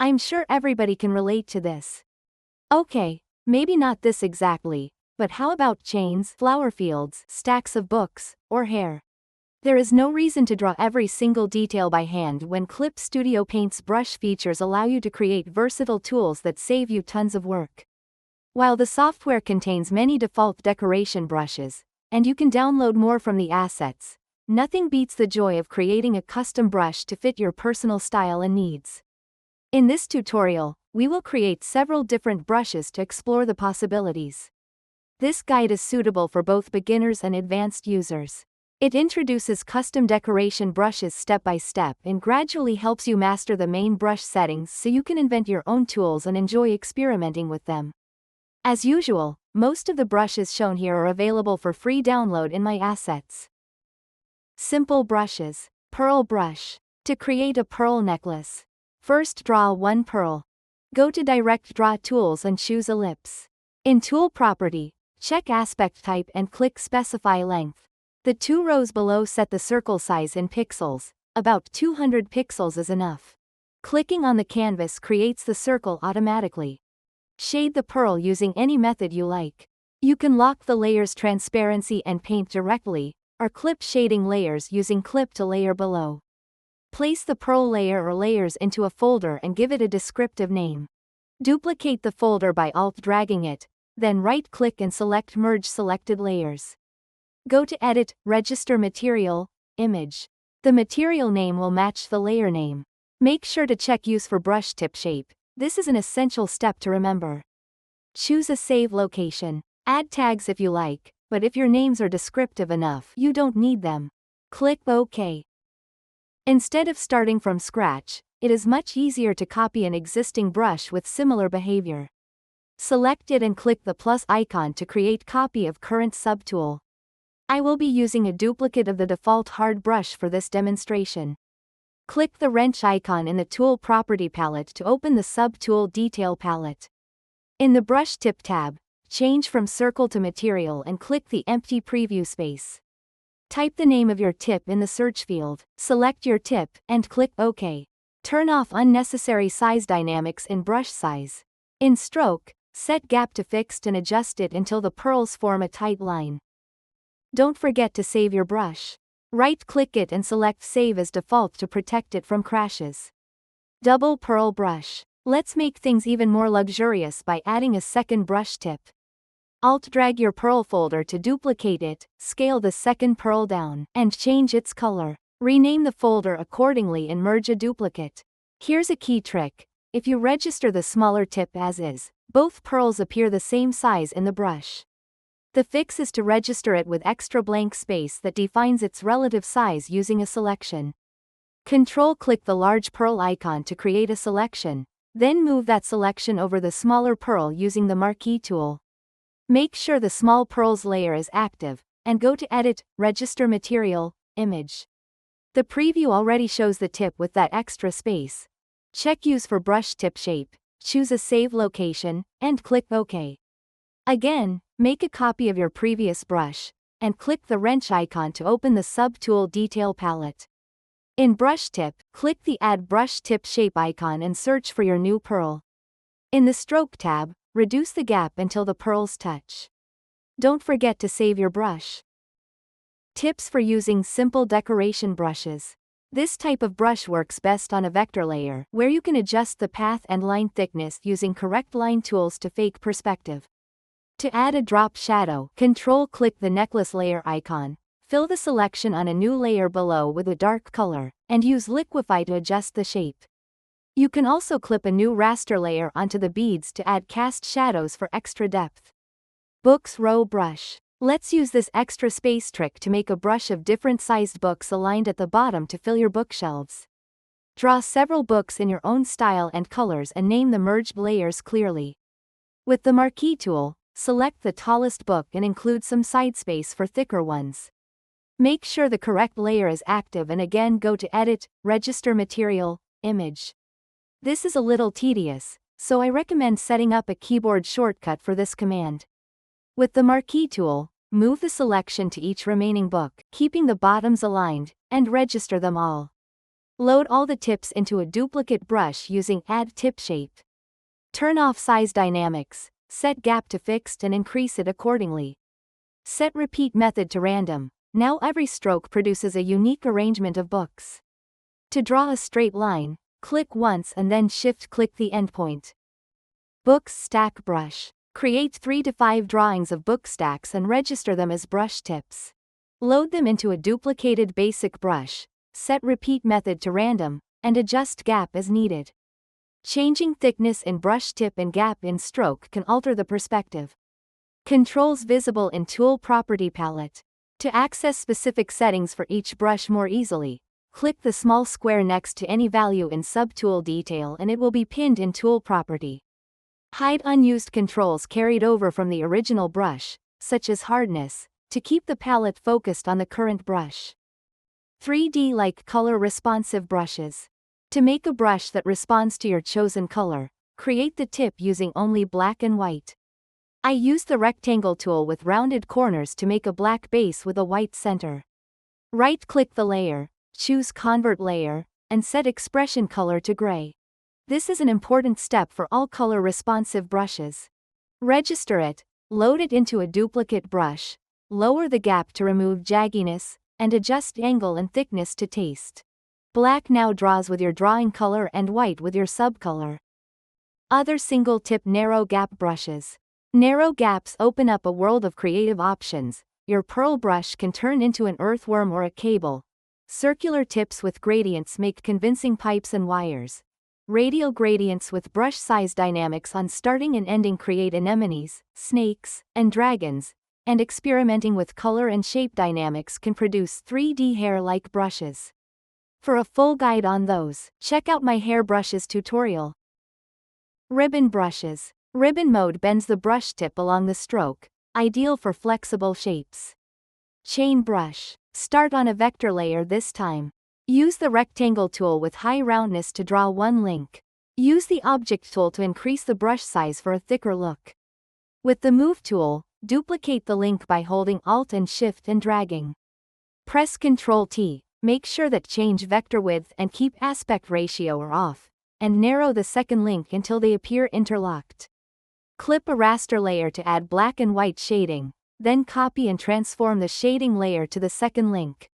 I'm sure everybody can relate to this. Okay, maybe not this exactly, but how about chains, flower fields, stacks of books, or hair? There is no reason to draw every single detail by hand when Clip Studio Paint's brush features allow you to create versatile tools that save you tons of work. While the software contains many default decoration brushes, and you can download more from the assets, nothing beats the joy of creating a custom brush to fit your personal style and needs. In this tutorial, we will create several different brushes to explore the possibilities. This guide is suitable for both beginners and advanced users. It introduces custom decoration brushes step by step and gradually helps you master the main brush settings so you can invent your own tools and enjoy experimenting with them. As usual, most of the brushes shown here are available for free download in my assets. Simple brushes. Pearl brush. To create a pearl necklace, first draw one pearl. Go to Direct Draw Tools and choose Ellipse. In Tool Property, check Aspect Type and click Specify Length. The two rows below set the circle size in pixels, about 200 pixels is enough. Clicking on the canvas creates the circle automatically. Shade the pearl using any method you like. You can lock the layer's transparency and paint directly, or clip shading layers using Clip to Layer below. Place the pearl layer or layers into a folder and give it a descriptive name. Duplicate the folder by Alt-dragging it, then right-click and select Merge Selected Layers. Go to Edit, Register Material, Image. The material name will match the layer name. Make sure to check Use for brush tip shape. This is an essential step to remember. Choose a save location. Add tags if you like, but if your names are descriptive enough, you don't need them. Click OK. Instead of starting from scratch, it is much easier to copy an existing brush with similar behavior. Select it and click the plus icon to create copy of current subtool. I will be using a duplicate of the default hard brush for this demonstration. Click the wrench icon in the Tool Property palette to open the Subtool Detail palette. In the Brush Tip tab, change from Circle to Material and click the empty preview space. Type the name of your tip in the search field, select your tip, and click OK. Turn off unnecessary size dynamics in brush size. In Stroke, set gap to fixed and adjust it until the pearls form a tight line. Don't forget to save your brush. Right-click it and select Save as default to protect it from crashes. Double pearl brush. Let's make things even more luxurious by adding a second brush tip. Alt-drag your pearl folder to duplicate it, scale the second pearl down, and change its color. Rename the folder accordingly and merge a duplicate. Here's a key trick. If you register the smaller tip as is, both pearls appear the same size in the brush. The fix is to register it with extra blank space that defines its relative size using a selection. Control-click the large pearl icon to create a selection, then move that selection over the smaller pearl using the Marquee tool. Make sure the small pearls layer is active, and go to Edit, Register Material, Image. The preview already shows the tip with that extra space. Check Use for brush tip shape, choose a save location, and click OK. Again, make a copy of your previous brush, and click the wrench icon to open the Subtool Detail palette. In Brush Tip, click the Add Brush Tip Shape icon and search for your new pearl. In the Stroke tab, reduce the gap until the pearls touch. Don't forget to save your brush. Tips for using simple decoration brushes. This type of brush works best on a vector layer, where you can adjust the path and line thickness using correct line tools to fake perspective. To add a drop shadow, Control-click the necklace layer icon, fill the selection on a new layer below with a dark color, and use Liquify to adjust the shape. You can also clip a new raster layer onto the beads to add cast shadows for extra depth. Books Row Brush. Let's use this extra space trick to make a brush of different sized books aligned at the bottom to fill your bookshelves. Draw several books in your own style and colors and name the merged layers clearly. With the Marquee tool, select the tallest book and include some side space for thicker ones. Make sure the correct layer is active and again go to Edit, Register Material, Image. This is a little tedious, so I recommend setting up a keyboard shortcut for this command. With the Marquee tool, move the selection to each remaining book, keeping the bottoms aligned, and register them all. Load all the tips into a duplicate brush using Add Tip Shape. Turn off size dynamics, set gap to fixed and increase it accordingly. Set repeat method to random. Now every stroke produces a unique arrangement of books. To draw a straight line, click once and then shift-click the endpoint. Books Stack Brush. Create 3 to 5 drawings of book stacks and register them as brush tips. Load them into a duplicated basic brush, set repeat method to random, and adjust gap as needed. Changing thickness in brush tip and gap in stroke can alter the perspective. Controls visible in Tool Property Palette. To access specific settings for each brush more easily, click the small square next to any value in Subtool Detail and it will be pinned in Tool Property. Hide unused controls carried over from the original brush, such as hardness, to keep the palette focused on the current brush. 3D-like color responsive brushes. To make a brush that responds to your chosen color, create the tip using only black and white. I use the rectangle tool with rounded corners to make a black base with a white center. Right-click the layer, choose Convert Layer, and set expression color to gray. This is an important step for all color-responsive brushes. Register it, load it into a duplicate brush, lower the gap to remove jagginess, and adjust angle and thickness to taste. Black now draws with your drawing color and white with your subcolor. Other single-tip narrow gap brushes. Narrow gaps open up a world of creative options. Your pearl brush can turn into an earthworm or a cable. Circular tips with gradients make convincing pipes and wires. Radial gradients with brush size dynamics on starting and ending create anemones, snakes, and dragons, and experimenting with color and shape dynamics can produce 3D hair-like brushes. For a full guide on those, check out my hair brushes tutorial. Ribbon brushes. Ribbon mode bends the brush tip along the stroke, ideal for flexible shapes. Chain brush. Start on a vector layer this time. Use the rectangle tool with high roundness to draw one link. Use the object tool to increase the brush size for a thicker look. With the move tool, duplicate the link by holding Alt and Shift and dragging. Press Ctrl T, make sure that change vector width and keep aspect ratio or off, and narrow the second link until they appear interlocked. Clip a raster layer to add black and white shading, then copy and transform the shading layer to the second link.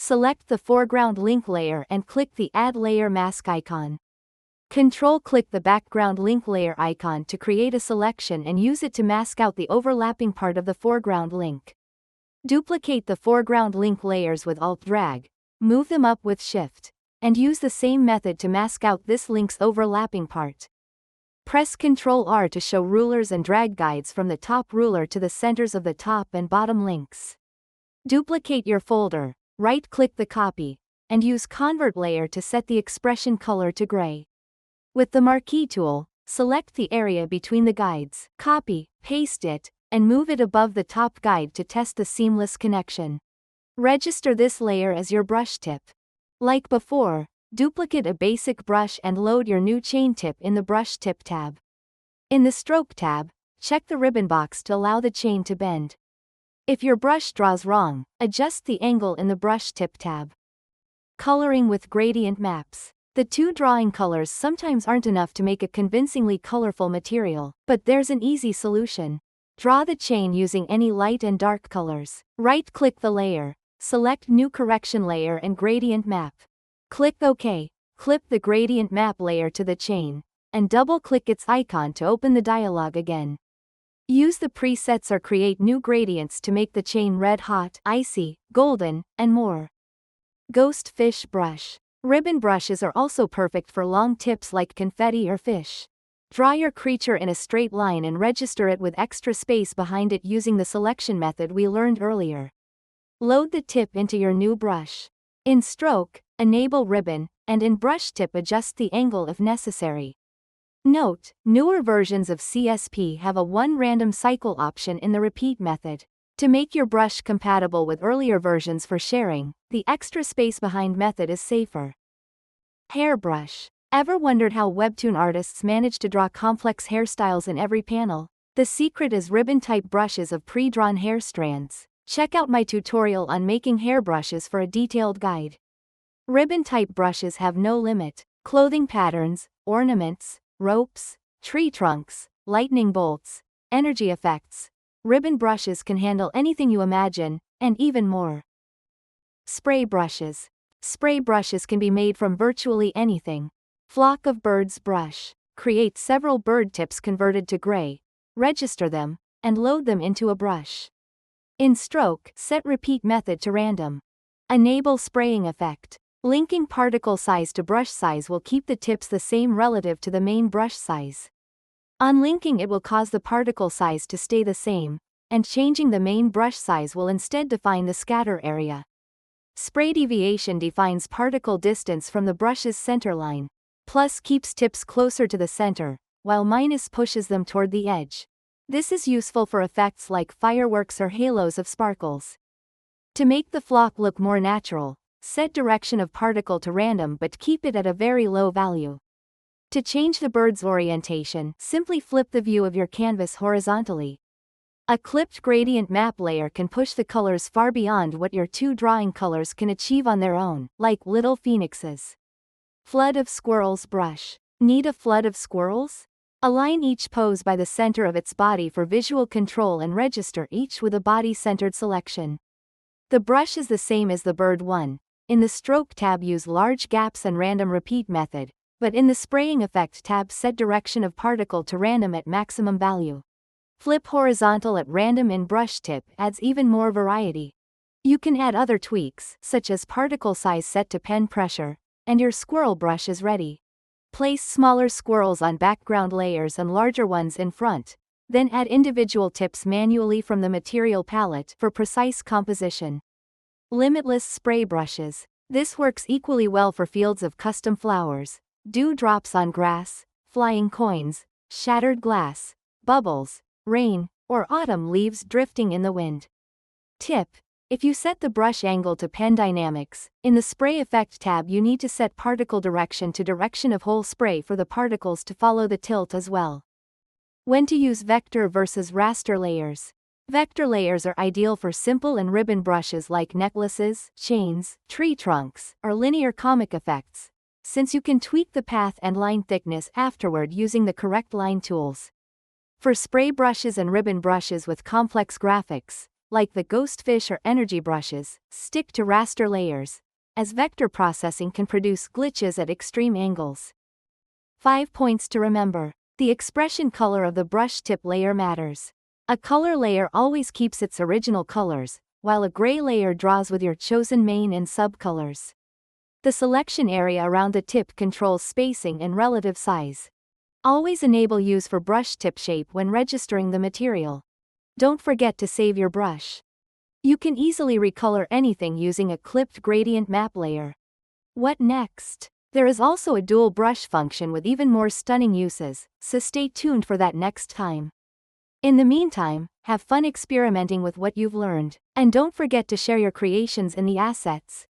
Select the foreground link layer and click the Add Layer Mask icon. Control-click the background link layer icon to create a selection and use it to mask out the overlapping part of the foreground link. Duplicate the foreground link layers with Alt-Drag, move them up with Shift, and use the same method to mask out this link's overlapping part. Press Ctrl-R to show rulers and drag guides from the top ruler to the centers of the top and bottom links. Duplicate your folder. Right-click the copy, and use Convert Layer to set the expression color to gray. With the Marquee tool, select the area between the guides, copy, paste it, and move it above the top guide to test the seamless connection. Register this layer as your brush tip. Like before, duplicate a basic brush and load your new chain tip in the Brush Tip tab. In the Stroke tab, check the ribbon box to allow the chain to bend. If your brush draws wrong, adjust the angle in the Brush Tip tab. Coloring with gradient maps. The two drawing colors sometimes aren't enough to make a convincingly colorful material, but there's an easy solution. Draw the chain using any light and dark colors. Right-click the layer, select New Correction Layer and Gradient Map. Click OK, clip the gradient map layer to the chain, and double-click its icon to open the dialog again. Use the presets or create new gradients to make the chain red hot, icy, golden, and more. Ghost Fish Brush. Ribbon brushes are also perfect for long tips like confetti or fish. Draw your creature in a straight line and register it with extra space behind it using the selection method we learned earlier. Load the tip into your new brush. In Stroke, enable Ribbon, and in Brush Tip adjust the angle if necessary. Note, newer versions of CSP have a one random cycle option in the repeat method. To make your brush compatible with earlier versions for sharing, the extra space behind method is safer. Hairbrush. Ever wondered how webtoon artists manage to draw complex hairstyles in every panel? The secret is ribbon-type brushes of pre-drawn hair strands. Check out my tutorial on making hairbrushes for a detailed guide. Ribbon-type brushes have no limit. Clothing patterns, ornaments, ropes, tree trunks, lightning bolts, energy effects. Ribbon brushes can handle anything you imagine, and even more. Spray brushes. Spray brushes can be made from virtually anything. Flock of birds brush. Create several bird tips converted to gray, register them, and load them into a brush. In stroke, set repeat method to random. Enable spraying effect. Linking particle size to brush size will keep the tips the same relative to the main brush size. Unlinking it will cause the particle size to stay the same, and changing the main brush size will instead define the scatter area. Spray deviation defines particle distance from the brush's center line. Plus keeps tips closer to the center, while minus pushes them toward the edge. This is useful for effects like fireworks or halos of sparkles. To make the flock look more natural, set direction of particle to random but keep it at a very low value. To change the bird's orientation, simply flip the view of your canvas horizontally. A clipped gradient map layer can push the colors far beyond what your two drawing colors can achieve on their own, like little phoenixes. Flood of squirrels brush. Need a flood of squirrels? Align each pose by the center of its body for visual control and register each with a body-centered selection. The brush is the same as the bird one. In the stroke tab use large gaps and random repeat method, but in the spraying effect tab set direction of particle to random at maximum value. Flip horizontal at random in brush tip adds even more variety. You can add other tweaks, such as particle size set to pen pressure, and your squirrel brush is ready. Place smaller squirrels on background layers and larger ones in front, then add individual tips manually from the material palette for precise composition. Limitless spray brushes. This works equally well for fields of custom flowers, dewdrops on grass, flying coins, shattered glass, bubbles, rain, or autumn leaves drifting in the wind. Tip: if you set the brush angle to pen dynamics, in the spray effect tab you need to set particle direction to direction of whole spray for the particles to follow the tilt as well. When to use vector versus raster layers. Vector layers are ideal for simple and ribbon brushes like necklaces, chains, tree trunks, or linear comic effects, since you can tweak the path and line thickness afterward using the correct line tools. For spray brushes and ribbon brushes with complex graphics, like the ghostfish or energy brushes, stick to raster layers, as vector processing can produce glitches at extreme angles. 5 points to remember. The expression color of the brush tip layer matters. A color layer always keeps its original colors, while a gray layer draws with your chosen main and subcolors. The selection area around the tip controls spacing and relative size. Always enable use for brush tip shape when registering the material. Don't forget to save your brush. You can easily recolor anything using a clipped gradient map layer. What next? There is also a dual brush function with even more stunning uses, so stay tuned for that next time. In the meantime, have fun experimenting with what you've learned, and don't forget to share your creations in the assets.